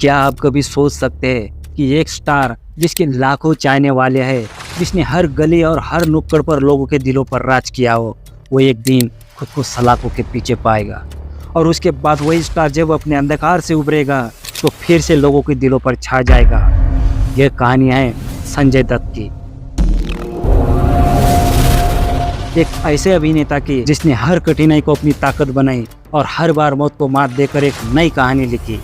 क्या आप कभी सोच सकते हैं कि एक स्टार जिसके लाखों चाहने वाले हैं, जिसने हर गली और हर नुक्कड़ पर लोगों के दिलों पर राज किया हो, वो एक दिन खुद को सलाखों के पीछे पाएगा और उसके बाद वही स्टार जब अपने अंधकार से उभरेगा तो फिर से लोगों के दिलों पर छा जाएगा। यह कहानी है संजय दत्त की, एक ऐसे अभिनेता की जिसने हर कठिनाई को अपनी ताकत बनाई और हर बार मौत को मात देकर एक नई कहानी लिखी।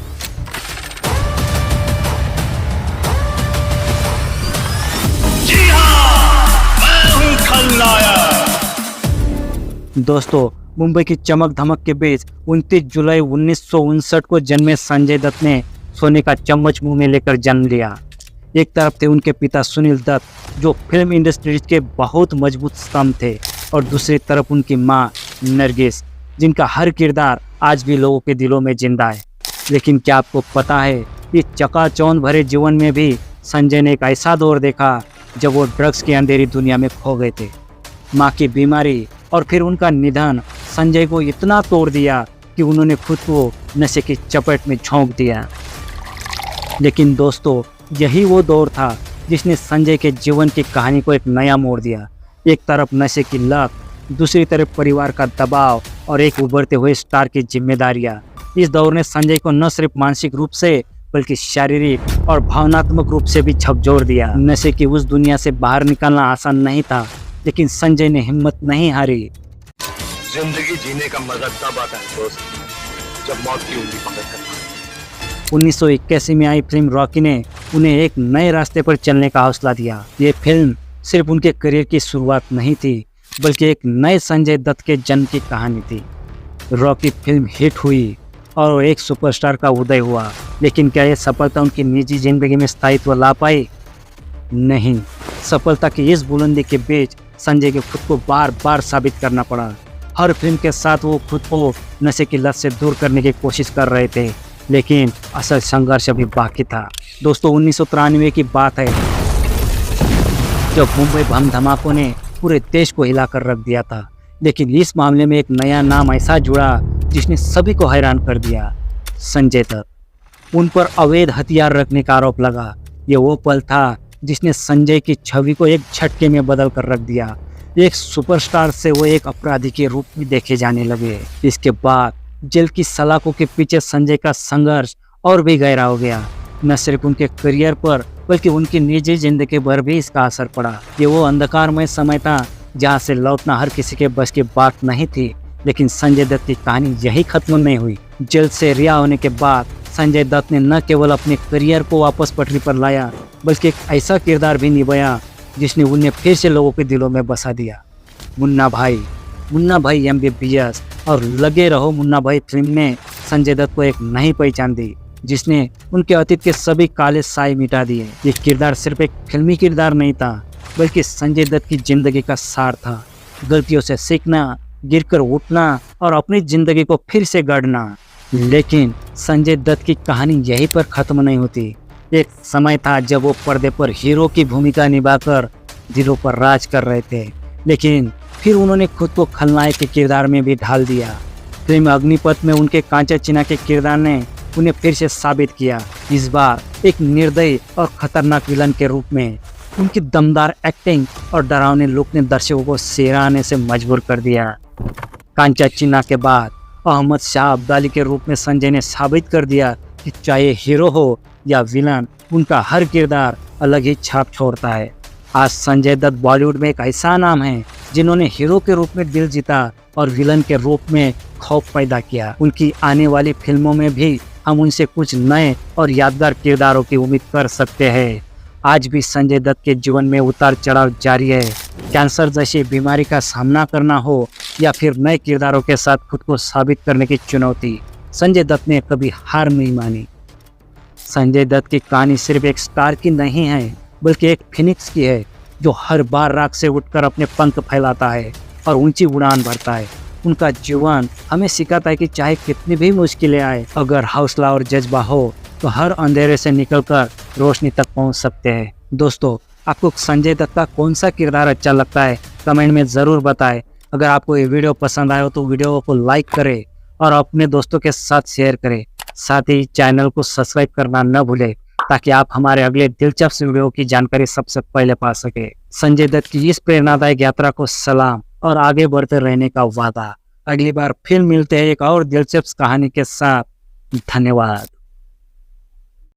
दोस्तों, मुंबई की चमक धमक के बीच 29 जुलाई 1959 को जन्मे संजय दत्त ने सोने का चम्मच मुंह में लेकर जन्म लिया। एक तरफ थे उनके पिता सुनील दत्त, जो फिल्म इंडस्ट्री के बहुत मजबूत स्तंभ थे, और दूसरी तरफ उनकी मां नरगिस, जिनका हर किरदार आज भी लोगों के दिलों में जिंदा है। लेकिन क्या आपको पता है, इस चकाचौंध भरे जीवन में भी संजय ने एक ऐसा दौर देखा जब वो ड्रग्स की अंधेरी दुनिया में खो गए थे। माँ की बीमारी और फिर उनका निधन संजय को इतना तोड़ दिया कि उन्होंने खुद को नशे की चपेट में झोंक दिया। लेकिन दोस्तों, यही वो दौर था जिसने संजय के जीवन की कहानी को एक नया मोड़ दिया। एक तरफ नशे की लत, दूसरी तरफ परिवार का दबाव और एक उभरते हुए स्टार की जिम्मेदारियां। इस दौर ने संजय को न सिर्फ मानसिक रूप से बल्कि शारीरिक और भावनात्मक रूप से भी झकझोर दिया। नशे की उस दुनिया से बाहर निकलना आसान नहीं था, लेकिन संजय ने हिम्मत नहीं हारी। जिंदगी जीने का मजा तब आता है दोस्त, जब मौत की उंगली पकड़कर। 1981 में आई फिल्म रॉकी ने उन्हें एक नए रास्ते पर चलने का हौसला दिया। ये फिल्म सिर्फ उनके करियर की शुरुआत नहीं थी, बल्कि एक नए संजय दत्त के जन्म की कहानी थी। रॉकी फिल्म हिट हुई और एक सुपरस्टार का उदय हुआ, लेकिन क्या यह सफलता उनकी निजी जिंदगी में स्थायित्व ला पाई? नहीं। सफलता की इस बुलंदी के बीच संजय को खुद को बार बार साबित करना पड़ा। हर फिल्म के साथ वो खुद को नशे की लत से दूर करने की कोशिश कर रहे थे, लेकिन असल संघर्ष अभी बाकी था। दोस्तों, 1993 की बात है, जब मुंबई बम धमाकों ने पूरे देश को हिलाकर रख दिया था। लेकिन इस मामले में एक नया नाम ऐसा जुड़ा जिसने सभी को हैरान कर दिया, संजय दत्त। उन पर अवैध हथियार रखने का आरोप लगा। ये वो पल था जिसने संजय की छवि को एक झटके में बदल कर रख दिया। एक सुपरस्टार से वो एक अपराधी के रूप में देखे जाने लगे। इसके बाद जेल की सलाखों के पीछे संजय का संघर्ष और भी गहरा हो गया। न सिर्फ उनके करियर पर बल्कि उनकी निजी जिंदगी पर भी इसका असर पड़ा। ये वो अंधकारमय समय था जहाँ से लौटना हर किसी के बस की बात नहीं थी। लेकिन संजय दत्त की कहानी यही खत्म नहीं हुई। जेल से रिहा होने के बाद संजय दत्त ने न केवल अपने करियर को वापस पटरी पर लाया, बल्कि एक ऐसा किरदार भी निभाया जिसने उन्हें फिर से लोगों के दिलों में बसा दिया। मुन्ना भाई MBBS और लगे रहो मुन्ना भाई फिल्म ने संजय दत्त को एक नई पहचान दी, जिसने उनके अतीत के सभी काले साए मिटा दिए। ये किरदार सिर्फ एक फिल्मी किरदार नहीं था, बल्कि संजय दत्त की जिंदगी का सार था। गलतियों से सीखना, गिरकर उठना और अपनी जिंदगी को फिर से गढ़ना। लेकिन संजय दत्त की कहानी यहीं पर खत्म नहीं होती। एक समय था जब वो पर्दे पर हीरो की भूमिका निभाकर दिलों पर राज कर रहे थे, लेकिन फिर उन्होंने खुद को खलनायक के किरदार में भी ढाल दिया। फिल्म अग्निपथ में उनके कांचा चिना के किरदार ने उन्हें फिर से साबित किया, इस बार एक निर्दयी और खतरनाक विलन के रूप में। उनकी दमदार एक्टिंग और डरावने लुक ने दर्शकों को सराहने से मजबूर कर दिया। कांचा चिना के बाद अहमद शाह अब्दाली के रूप में संजय ने साबित कर दिया कि चाहे हीरो हो या विलन, उनका हर किरदार अलग ही छाप छोड़ता है। आज संजय दत्त बॉलीवुड में एक ऐसा नाम है जिन्होंने हीरो के रूप में दिल जीता और विलन के रूप में खौफ पैदा किया। उनकी आने वाली फिल्मों में भी हम उनसे कुछ नए और यादगार किरदारों की उम्मीद कर सकते हैं। आज भी संजय दत्त के जीवन में उतार चढ़ाव जारी है। कैंसर जैसी बीमारी का सामना करना हो या फिर नए किरदारों के साथ खुद को साबित करने की चुनौती, संजय दत्त ने कभी हार नहीं मानी। संजय दत्त की कहानी सिर्फ एक स्टार की नहीं है, बल्कि एक फिनिक्स की है, जो हर बार राख से उठकर अपने पंख फैलाता है और ऊंची उड़ान भरता है। उनका जीवन हमें सिखाता है कि चाहे कितनी भी मुश्किलें आए, अगर हौसला और जज्बा हो तो हर अंधेरे से निकलकर रोशनी तक पहुंच सकते हैं। दोस्तों, आपको संजय दत्त का कौन सा किरदार अच्छा लगता है, कमेंट में ज़रूर बताएं। अगर आपको ये वीडियो पसंद आए हो तो वीडियो को लाइक करें और अपने दोस्तों के साथ शेयर करें। साथ ही चैनल को सब्सक्राइब करना न भूले ताकि आप हमारे अगले दिलचस्प वीडियो की जानकारी सबसे पहले पा सके। संजय दत्त की इस प्रेरणादायक यात्रा को सलाम और आगे बढ़ते रहने का वादा। अगली बार फिर मिलते हैं एक और दिलचस्प कहानी के साथ। धन्यवाद।